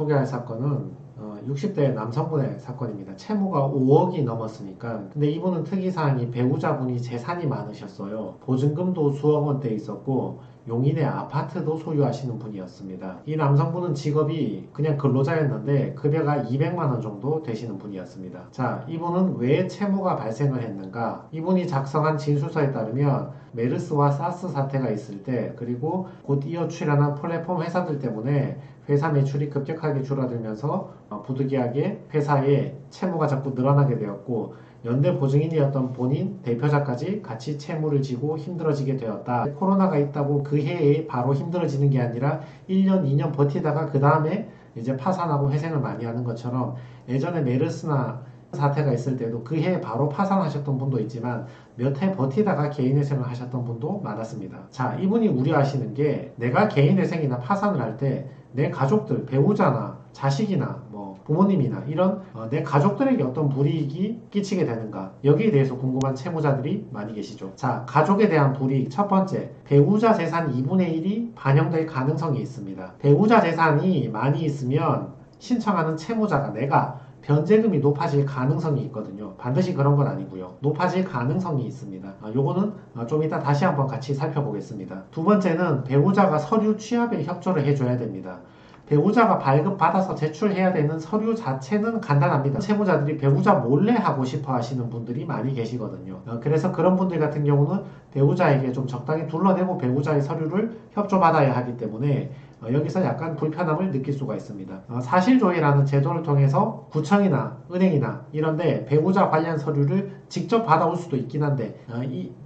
소개할 사건은 60대 남성분의 사건입니다. 채무가 5억이 넘었으니까. 근데 이분은 특이사항이 배우자분이 재산이 많으셨어요. 보증금도 수억 원대 있었고 용인의 아파트도 소유하시는 분이었습니다. 이 남성분은 직업이 그냥 근로자였는데 급여가 200만 원 정도 되시는 분이었습니다. 자, 이분은 왜 채무가 발생을 했는가? 이분이 작성한 진술서에 따르면 메르스와 사스 사태가 있을 때, 그리고 곧 이어 출연한 플랫폼 회사들 때문에 회사 매출이 급격하게 줄어들면서 부득이하게 회사에 채무가 자꾸 늘어나게 되었고, 연대 보증인이었던 본인 대표자까지 같이 채무를 지고 힘들어지게 되었다. 코로나가 있다고 그 해에 바로 힘들어지는 게 아니라 1년, 2년 버티다가 그 다음에 이제 파산하고 회생을 많이 하는 것처럼, 예전에 메르스나 사태가 있을 때도 그 해에 바로 파산하셨던 분도 있지만 몇 해 버티다가 개인회생을 하셨던 분도 많았습니다. 자, 이분이 우려하시는 게, 내가 개인회생이나 파산을 할 때 내 가족들, 배우자나 자식이나 부모님이나 이런 내 가족들에게 어떤 불이익이 끼치게 되는가, 여기에 대해서 궁금한 채무자들이 많이 계시죠. 자, 가족에 대한 불이익 첫 번째, 배우자 재산 2분의 1이 반영될 가능성이 있습니다. 배우자 재산이 많이 있으면 신청하는 채무자가 내가 변제금이 높아질 가능성이 있거든요. 반드시 그런 건 아니고요. 높아질 가능성이 있습니다. 요거는 좀 이따 다시 한번 같이 살펴보겠습니다. 두 번째는 배우자가 서류 취합에 협조를 해줘야 됩니다. 배우자가 발급받아서 제출해야 되는 서류 자체는 간단합니다. 채무자들이 배우자 몰래 하고 싶어 하시는 분들이 많이 계시거든요. 그래서 그런 분들 같은 경우는 배우자에게 좀 적당히 둘러대고 배우자의 서류를 협조받아야 하기 때문에 여기서 약간 불편함을 느낄 수가 있습니다. 사실조회라는 제도를 통해서 구청이나 은행이나 이런데 배우자 관련 서류를 직접 받아올 수도 있긴 한데,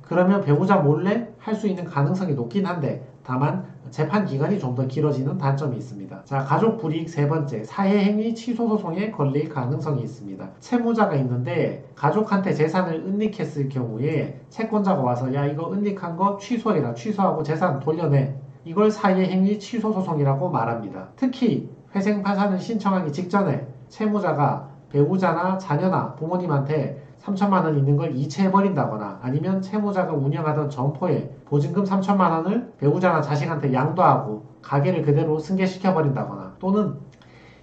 그러면 배우자 몰래 할 수 있는 가능성이 높긴 한데, 다만 재판 기간이 좀 더 길어지는 단점이 있습니다. 자, 가족 불이익 세 번째, 사회행위 취소 소송에 걸릴 가능성이 있습니다. 채무자가 있는데 가족한테 재산을 은닉했을 경우에 채권자가 와서 야, 이거 은닉한 거 취소해라, 취소하고 재산 돌려내, 이걸 사회행위 취소 소송이라고 말합니다. 특히 회생 파산을 신청하기 직전에 채무자가 배우자나 자녀나 부모님한테 3천만 원 있는 걸 이체해버린다거나, 아니면 채무자가 운영하던 점포에 보증금 3천만 원을 배우자나 자식한테 양도하고 가게를 그대로 승계시켜버린다거나, 또는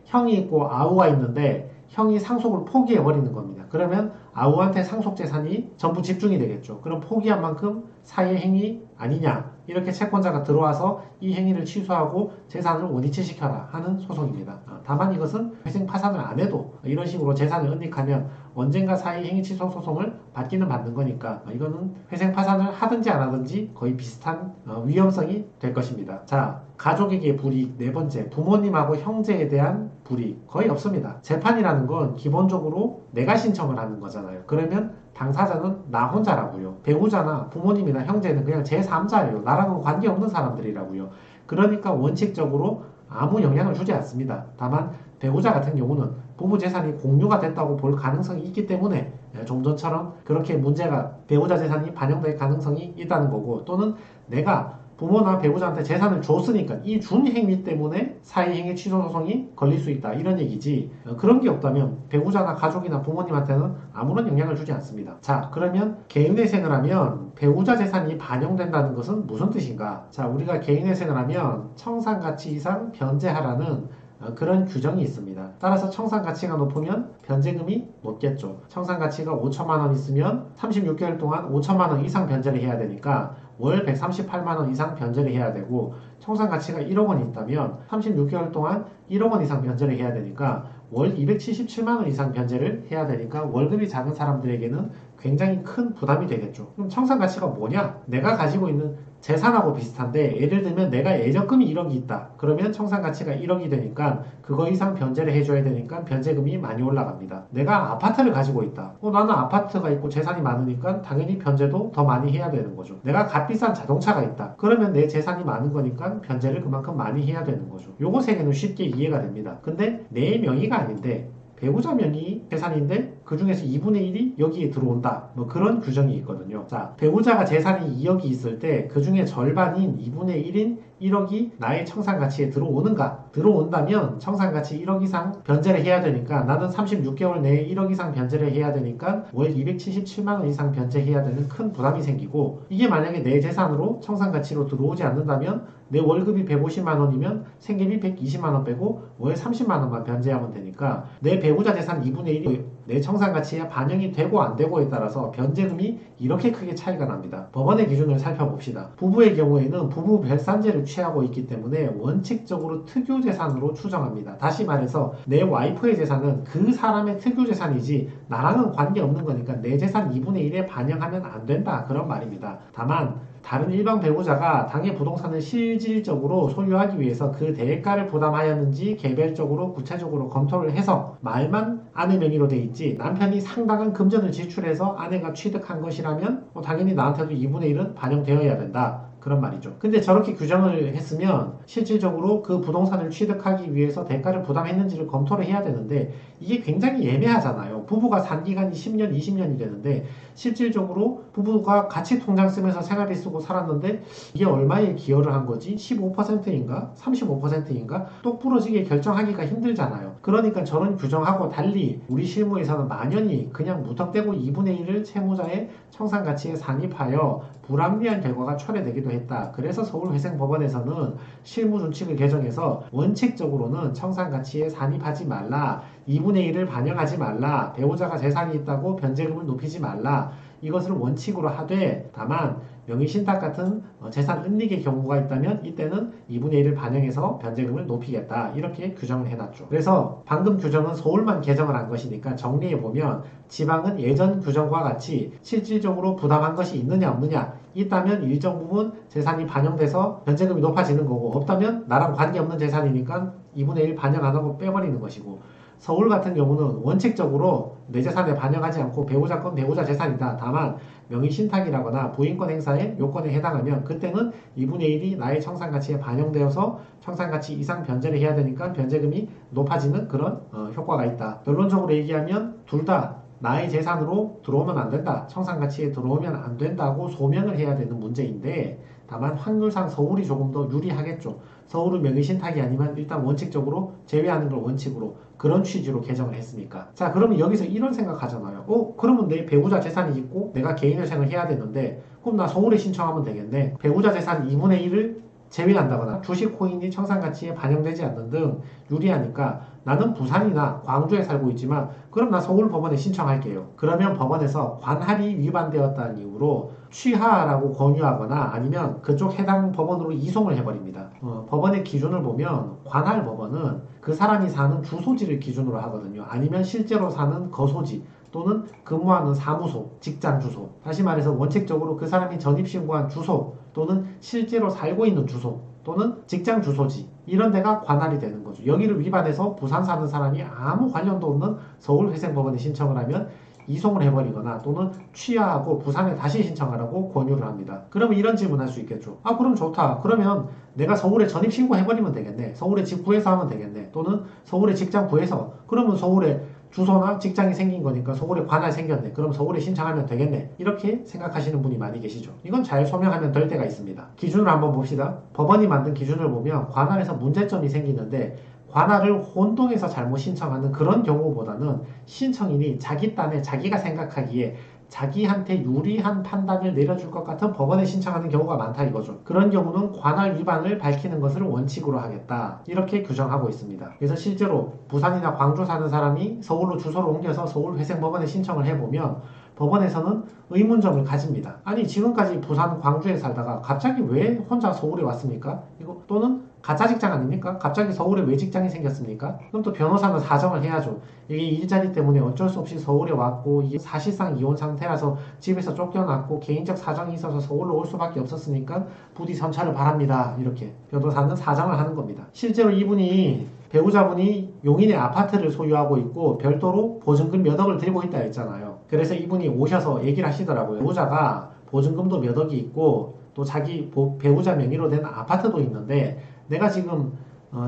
형이 있고 아우가 있는데 형이 상속을 포기해버리는 겁니다. 그러면 아우한테 상속 재산이 전부 집중이 되겠죠. 그럼 포기한 만큼 사회행위 아니냐, 이렇게 채권자가 들어와서 이 행위를 취소하고 재산을 원위치시켜라 하는 소송입니다. 다만 이것은 회생 파산을 안 해도 이런 식으로 재산을 은닉하면 언젠가 사회행위 취소 소송을 받기는 받는 거니까, 이거는 회생 파산을 하든지 안 하든지 거의 비슷한 위험성이 될 것입니다. 자, 가족에게 불이익 네 번째, 부모님하고 형제에 대한 불이익 거의 없습니다. 재판이라는 건 기본적으로 내가 신청을 하는 거잖아요. 그러면 당사자는 나 혼자라고요. 배우자나 부모님이나 형제는 그냥 제3자예요. 나랑은 관계없는 사람들이라고요. 그러니까 원칙적으로 아무 영향을 주지 않습니다. 다만 배우자 같은 경우는 부부 재산이 공유가 됐다고 볼 가능성이 있기 때문에 좀 전처럼 그렇게 문제가, 배우자 재산이 반영될 가능성이 있다는 거고, 또는 내가 부모나 배우자한테 재산을 줬으니까 이 준 행위 때문에 사회행위 취소 소송이 걸릴 수 있다, 이런 얘기지, 그런 게 없다면 배우자나 가족이나 부모님한테는 아무런 영향을 주지 않습니다. 자, 그러면 개인회생을 하면 배우자 재산이 반영된다는 것은 무슨 뜻인가? 자, 우리가 개인회생을 하면 청산가치 이상 변제하라는 그런 규정이 있습니다. 따라서 청산가치가 높으면 변제금이 높겠죠. 청산가치가 5천만 원 있으면 36개월 동안 5천만 원 이상 변제를 해야 되니까 월 138만 원 이상 변제를 해야 되고, 청산가치가 1억 원이 있다면 36개월 동안 1억 원 이상 변제를 해야 되니까 월 277만 원 이상 변제를 해야 되니까 월급이 작은 사람들에게는 굉장히 큰 부담이 되겠죠. 그럼 청산가치가 뭐냐? 내가 가지고 있는 재산하고 비슷한데, 예를 들면 내가 예적금이 1억이 있다. 그러면 청산가치가 1억이 되니까 그거 이상 변제를 해줘야 되니까 변제금이 많이 올라갑니다. 내가 아파트를 가지고 있다. 나는 아파트가 있고 재산이 많으니까 당연히 변제도 더 많이 해야 되는 거죠. 내가 값비싼 자동차가 있다. 그러면 내 재산이 많은 거니까 변제를 그만큼 많이 해야 되는 거죠. 요거 세 개는 쉽게 이해가 됩니다. 근데 내 명의가 아닌데 배우자 명의 재산인데 그 중에서 2분의 1이 여기에 들어온다. 뭐 그런 규정이 있거든요. 자, 배우자가 재산이 2억이 있을 때 그 중에 절반인 2분의 1인 1억이 나의 청산가치에 들어오는가? 들어온다면 청산가치 1억 이상 변제를 해야 되니까 나는 36개월 내에 1억 이상 변제를 해야 되니까 월 277만 원 이상 변제해야 되는 큰 부담이 생기고, 이게 만약에 내 재산으로 청산가치로 들어오지 않는다면 내 월급이 150만 원이면 생계비 120만 원 빼고 월 30만 원만 변제하면 되니까 내 배우자 재산 2분의 1이 내 청산가치에 반영이 되고 안 되고에 따라서 변제금이 이렇게 크게 차이가 납니다. 법원의 기준을 살펴봅시다. 부부의 경우에는 부부 별산제를 취하고 있기 때문에 원칙적으로 특유재산으로 추정합니다. 다시 말해서 내 와이프의 재산은 그 사람의 특유재산이지 나랑은 관계없는 거니까 내 재산 2분의 1에 반영하면 안 된다, 그런 말입니다. 다만 다른 일반 배우자가 당해 부동산을 실질적으로 소유하기 위해서 그 대가를 부담하였는지 개별적으로 구체적으로 검토를 해서 말만 아내 명의로 돼 있지 남편이 상당한 금전을 지출해서 아내가 취득한 것이라면 당연히 나한테도 2분의 1은 반영되어야 된다, 그런 말이죠. 근데 저렇게 규정을 했으면 실질적으로 그 부동산을 취득하기 위해서 대가를 부담했는지를 검토를 해야 되는데 이게 굉장히 애매하잖아요. 부부가 산 기간이 10년, 20년이 되는데 실질적으로 부부가 같이 통장 쓰면서 생활비 쓰고 살았는데 이게 얼마에 기여를 한 거지? 15%인가? 35%인가? 똑부러지게 결정하기가 힘들잖아요. 그러니까 저런 규정하고 달리 우리 실무에서는 만연히 그냥 무턱대고 2분의 1을 채무자의 청산가치에 산입하여 불합리한 결과가 초래되기도 했다. 그래서 서울회생법원에서는 실무준칙을 개정해서 원칙적으로는 청산가치에 산입하지 말라, 2분의 1을 반영하지 말라, 배우자가 재산이 있다고 변제금을 높이지 말라, 이것을 원칙으로 하되 다만 명의신탁 같은 재산 은닉의 경우가 있다면 이때는 2분의 1을 반영해서 변제금을 높이겠다, 이렇게 규정을 해놨죠. 그래서 방금 규정은 서울만 개정을 한 것이니까 정리해보면 지방은 예전 규정과 같이 실질적으로 부담한 것이 있느냐 없느냐, 있다면 일정 부분 재산이 반영돼서 변제금이 높아지는 거고, 없다면 나랑 관계없는 재산이니까 2분의 1 반영 안 하고 빼버리는 것이고, 서울 같은 경우는 원칙적으로 내 재산에 반영하지 않고 배우자 건 배우자 재산이다. 다만 명의신탁이라거나 부인권 행사의 요건에 해당하면 그때는 2분의 1이 나의 청산가치에 반영되어서 청산가치 이상 변제를 해야 되니까 변제금이 높아지는 그런 효과가 있다. 결론적으로 얘기하면 둘 다 나의 재산으로 들어오면 안 된다, 청산가치에 들어오면 안 된다고 소명을 해야 되는 문제인데, 다만 확률상 서울이 조금 더 유리하겠죠. 서울은 명의신탁이 아니면 일단 원칙적으로 제외하는 걸 원칙으로, 그런 취지로 개정을 했으니까. 자, 그러면 여기서 이런 생각하잖아요. 그러면 내 배우자 재산이 있고 내가 개인회생을 해야 되는데 그럼 나 서울에 신청하면 되겠네. 배우자 재산 2분의 1을 제외한다거나 주식 코인이 청산가치에 반영되지 않는 등 유리하니까 나는 부산이나 광주에 살고 있지만 그럼 나 서울 법원에 신청할게요. 그러면 법원에서 관할이 위반되었다는 이유로 취하라고 권유하거나 아니면 그쪽 해당 법원으로 이송을 해버립니다. 법원의 기준을 보면 관할 법원은 그 사람이 사는 주소지를 기준으로 하거든요. 아니면 실제로 사는 거소지 또는 근무하는 사무소, 직장 주소. 다시 말해서 원칙적으로 그 사람이 전입신고한 주소 또는 실제로 살고 있는 주소 또는 직장 주소지, 이런 데가 관할이 되는 거죠. 여기를 위반해서 부산 사는 사람이 아무 관련도 없는 서울회생법원에 신청을 하면 이송을 해버리거나 또는 취하하고 부산에 다시 신청하라고 권유를 합니다. 그러면 이런 질문할 수 있겠죠. 그럼 좋다. 그러면 내가 서울에 전입신고 해버리면 되겠네. 서울에 집 구해서 하면 되겠네. 또는 서울에 직장 구해서, 그러면 서울에 주소나 직장이 생긴 거니까 서울에 관할 생겼네. 그럼 서울에 신청하면 되겠네. 이렇게 생각하시는 분이 많이 계시죠. 이건 잘 소명하면 될 때가 있습니다. 기준을 한번 봅시다. 법원이 만든 기준을 보면 관할에서 문제점이 생기는데 관할을 혼동해서 잘못 신청하는 그런 경우보다는 신청인이 자기 딴에 자기가 생각하기에 자기한테 유리한 판단을 내려줄 것 같은 법원에 신청하는 경우가 많다 이거죠. 그런 경우는 관할 위반을 밝히는 것을 원칙으로 하겠다, 이렇게 규정하고 있습니다. 그래서 실제로 부산이나 광주 사는 사람이 서울로 주소를 옮겨서 서울회생법원에 신청을 해보면 법원에서는 의문점을 가집니다. 아니 지금까지 부산, 광주에 살다가 갑자기 왜 혼자 서울에 왔습니까? 이거 또는 가짜 직장 아닙니까? 갑자기 서울에 왜 직장이 생겼습니까? 그럼 또 변호사는 사정을 해야죠. 이게 일자리 때문에 어쩔 수 없이 서울에 왔고 이게 사실상 이혼 상태라서 집에서 쫓겨났고 개인적 사정이 있어서 서울로 올 수밖에 없었으니까 부디 선처를 바랍니다. 이렇게 변호사는 사정을 하는 겁니다. 실제로 이분이 배우자분이 용인의 아파트를 소유하고 있고 별도로 보증금 몇 억을 들고 있다 했잖아요. 그래서 이분이 오셔서 얘기를 하시더라고요. 배우자가 보증금도 몇 억이 있고 또 자기 배우자 명의로 된 아파트도 있는데 내가 지금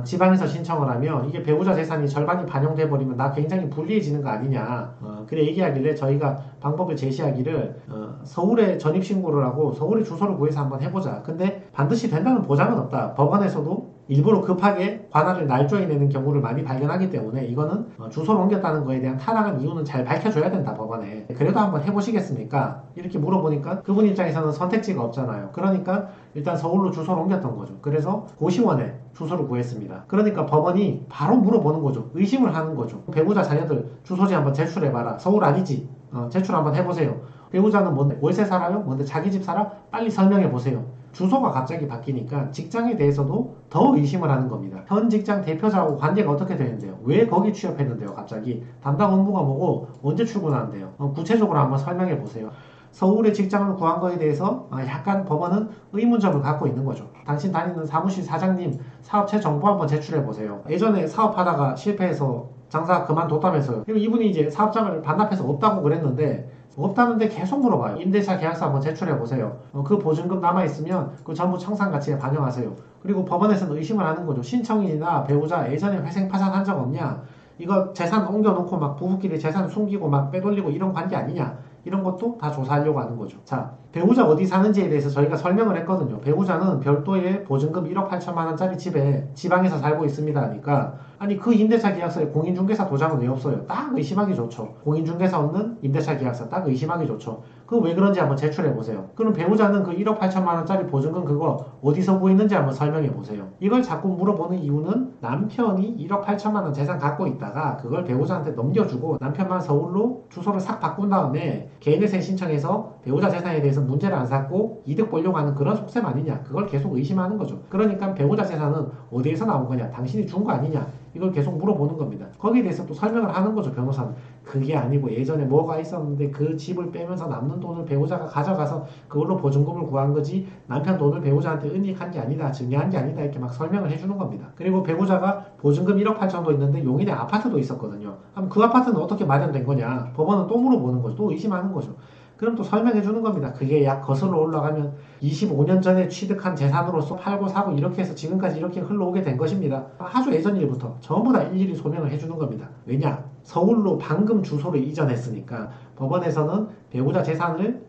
지방에서 신청을 하면 이게 배우자 재산이 절반이 반영돼 버리면 나 굉장히 불리해지는 거 아니냐. 그래 얘기하길래 저희가 방법을 제시하기를 서울에 전입신고를 하고 서울에 주소를 구해서 한번 해보자. 근데 반드시 된다는 보장은 없다. 법원에서도 일부러 급하게 관할을 날조해 내는 경우를 많이 발견하기 때문에 이거는 주소를 옮겼다는 거에 대한 타당한 이유는 잘 밝혀줘야 된다, 법원에. 그래도 한번 해보시겠습니까? 이렇게 물어보니까 그분 입장에서는 선택지가 없잖아요. 그러니까 일단 서울로 주소를 옮겼던 거죠. 그래서 고시원에 주소를 구했습니다. 그러니까 법원이 바로 물어보는 거죠. 의심을 하는 거죠. 배우자 자녀들 주소지 한번 제출해봐라. 서울 아니지? 제출 한번 해보세요. 배우자는 뭔데? 월세 살아요? 뭔데? 자기 집 살아? 빨리 설명해보세요. 주소가 갑자기 바뀌니까 직장에 대해서도 더 의심을 하는 겁니다. 현 직장 대표자하고 관계가 어떻게 되는데요? 왜 거기 취업했는데요? 갑자기 담당 업무가 뭐고 언제 출근하는데요? 구체적으로 한번 설명해 보세요. 서울에 직장을 구한 거에 대해서 약간 법원은 의문점을 갖고 있는 거죠. 당신 다니는 사무실 사장님 사업체 정보 한번 제출해 보세요. 예전에 사업하다가 실패해서 장사 그만뒀다면서요. 그리고 이분이 이제 사업장을 반납해서 없다고 그랬는데 없다는데 계속 물어봐요. 임대차 계약서 한번 제출해 보세요. 그 보증금 남아있으면 그 전부 청산가치에 반영하세요. 그리고 법원에서는 의심을 하는 거죠. 신청인이나 배우자 예전에 회생 파산한 적 없냐? 이거 재산 옮겨놓고 막 부부끼리 재산 숨기고 막 빼돌리고 이런 관계 아니냐? 이런 것도 다 조사하려고 하는 거죠. 자, 배우자 어디 사는지에 대해서 저희가 설명을 했거든요. 배우자는 별도의 보증금 1억 8천만 원짜리 집에 지방에서 살고 있습니다 하니까 아니 그 임대차 계약서에 공인중개사 도장은 왜 없어요? 딱 의심하기 좋죠. 공인중개사 없는 임대차 계약서 딱 의심하기 좋죠. 그거 왜 그런지 한번 제출해 보세요. 그럼 배우자는 그 1억 8천만 원짜리 보증금 그거 어디서 구했는지 한번 설명해 보세요. 이걸 자꾸 물어보는 이유는 남편이 1억 8천만 원 재산 갖고 있다가 그걸 배우자한테 넘겨주고 남편만 서울로 주소를 싹 바꾼 다음에 개인회생 신청해서 배우자 재산에 대해서 문제를 안 삼고 이득 보려고 하는 그런 속셈 아니냐. 그걸 계속 의심하는 거죠. 그러니까 배우자 재산은 어디에서 나온 거냐. 당신이 준 거 아니냐. 이걸 계속 물어보는 겁니다. 거기에 대해서 또 설명을 하는 거죠, 변호사는. 그게 아니고 예전에 뭐가 있었는데 그 집을 빼면서 남는 돈을 배우자가 가져가서 그걸로 보증금을 구한 거지 남편 돈을 배우자한테 은닉한 게 아니다, 증여한 게 아니다 이렇게 막 설명을 해주는 겁니다. 그리고 배우자가 보증금 1억 8천도 있는데 용인에 아파트도 있었거든요. 그럼 그 아파트는 어떻게 마련된 거냐? 법원은 또 물어보는 거죠. 또 의심하는 거죠. 그럼 또 설명해 주는 겁니다. 그게 약 거슬러 올라가면 25년 전에 취득한 재산으로서 팔고 사고 이렇게 해서 지금까지 이렇게 흘러오게 된 것입니다. 아주 예전 일부터 전부 다 일일이 소명을 해주는 겁니다. 왜냐? 서울로 방금 주소를 이전했으니까 법원에서는 배우자 재산을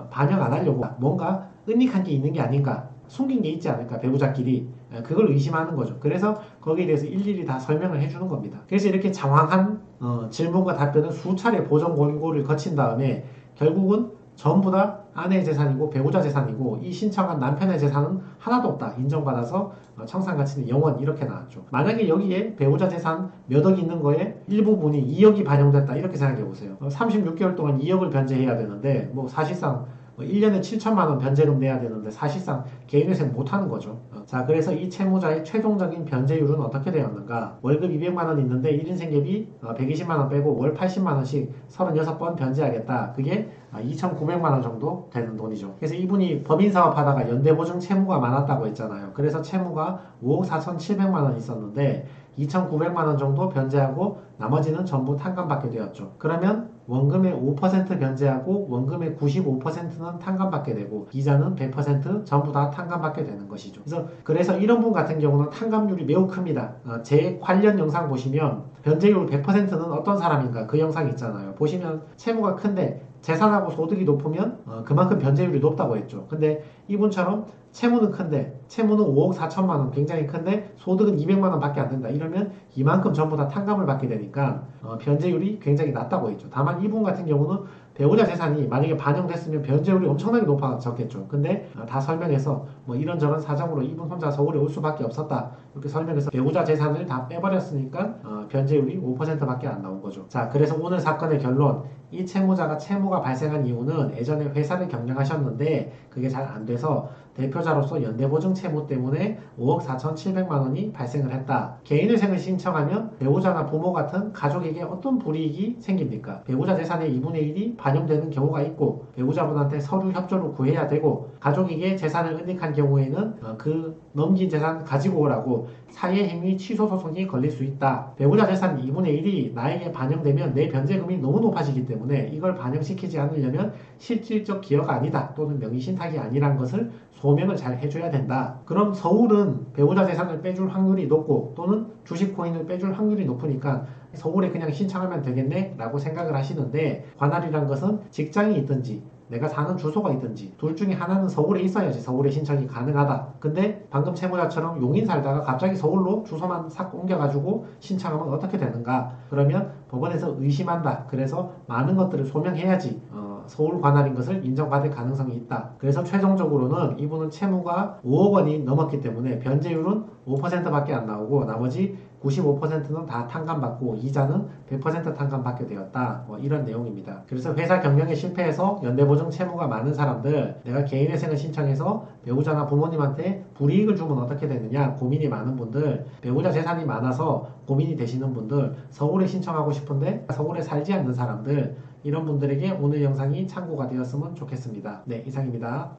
반영 안 하려고 뭔가 은닉한 게 있는 게 아닌가, 숨긴 게 있지 않을까, 배우자끼리. 그걸 의심하는 거죠. 그래서 거기에 대해서 일일이 다 설명을 해주는 겁니다. 그래서 이렇게 장황한 질문과 답변을 수차례 보정 권고를 거친 다음에 결국은 전부 다 아내의 재산이고 배우자 재산이고 이 신청한 남편의 재산은 하나도 없다 인정받아서 청산가치는 0원 이렇게 나왔죠. 만약에 여기에 배우자 재산 몇 억 있는 거에 일부분이 2억이 반영됐다 이렇게 생각해 보세요. 36개월 동안 2억을 변제해야 되는데 뭐 사실상 1년에 7천만 원 변제금 내야 되는데 사실상 개인회생 못하는 거죠. 자, 그래서 이 채무자의 최종적인 변제율은 어떻게 되었는가? 월급 200만 원 있는데 1인 생계비 120만 원 빼고 월 80만 원씩 36번 변제하겠다. 그게 2,900만 원 정도 되는 돈이죠. 그래서 이분이 법인사업 하다가 연대보증 채무가 많았다고 했잖아요. 그래서 채무가 5억 4,700만 원 있었는데 2,900만 원 정도 변제하고 나머지는 전부 탕감받게 되었죠. 그러면 원금의 5% 변제하고 원금의 95%는 탕감받게 되고 이자는 100% 전부 다 탕감받게 되는 것이죠. 그래서 이런 분 같은 경우는 탕감률이 매우 큽니다. 제 관련 영상 보시면 변제율 100%는 어떤 사람인가 그 영상 있잖아요. 보시면 채무가 큰데 재산하고 소득이 높으면 그만큼 변제율이 높다고 했죠. 근데 이분처럼 채무는 큰데 채무는 5억 4천만 원 굉장히 큰데 소득은 200만 원 밖에 안 된다. 이러면 이만큼 전부 다 탕감을 받게 되니까 변제율이 굉장히 낮다고 했죠. 다만 이분 같은 경우는 배우자 재산이 만약에 반영됐으면 변제율이 엄청나게 높아졌겠죠. 근데 다 설명해서 뭐 이런저런 사정으로 이분 혼자 서울에 올 수밖에 없었다. 이렇게 설명해서 배우자 재산을 다 빼버렸으니까 변제율이 5%밖에 안 나온 거죠. 자, 그래서 오늘 사건의 결론. 이 채무자가 채무가 발생한 이유는 예전에 회사를 경영하셨는데 그게 잘 안 돼서 대표자로서 연대보증 채무 때문에 5억 4,700만 원이 발생을 했다. 개인회생을 신청하면 배우자나 부모 같은 가족에게 어떤 불이익이 생깁니까? 배우자 재산의 2분의 1이 반영되는 경우가 있고 배우자분한테 서류 협조를 구해야 되고 가족에게 재산을 은닉한 경우에는 그 넘긴 재산 가지고 오라고 사회행위 취소 소송이 걸릴 수 있다. 배우자 재산 2분의 1이 나에게 반영되면 내 변제금이 너무 높아지기 때문에 때문에 이걸 반영시키지 않으려면 실질적 기여가 아니다 또는 명의신탁이 아니란 것을 소명을 잘 해줘야 된다. 그럼 서울은 배우자 재산을 빼줄 확률이 높고 또는 주식 코인을 빼줄 확률이 높으니까 서울에 그냥 신청하면 되겠네 라고 생각을 하시는데, 관할이란 것은 직장이 있든지 내가 사는 주소가 있든지 둘 중에 하나는 서울에 있어야지 서울에 신청이 가능하다. 근데 방금 채무자처럼 용인 살다가 갑자기 서울로 주소만 싹 옮겨가지고 신청하면 어떻게 되는가? 그러면 법원에서 의심한다. 그래서 많은 것들을 소명해야지 서울 관할인 것을 인정받을 가능성이 있다. 그래서 최종적으로는 이분은 채무가 5억 원이 넘었기 때문에 변제율은 5%밖에 안 나오고 나머지 95%는 다 탕감받고 이자는 100% 탕감받게 되었다. 이런 내용입니다. 그래서 회사 경영에 실패해서 연대보증 채무가 많은 사람들, 내가 개인회생을 신청해서 배우자나 부모님한테 불이익을 주면 어떻게 되느냐 고민이 많은 분들, 배우자 재산이 많아서 고민이 되시는 분들, 서울에 신청하고 싶은데 서울에 살지 않는 사람들, 이런 분들에게 오늘 영상이 참고가 되었으면 좋겠습니다. 네, 이상입니다.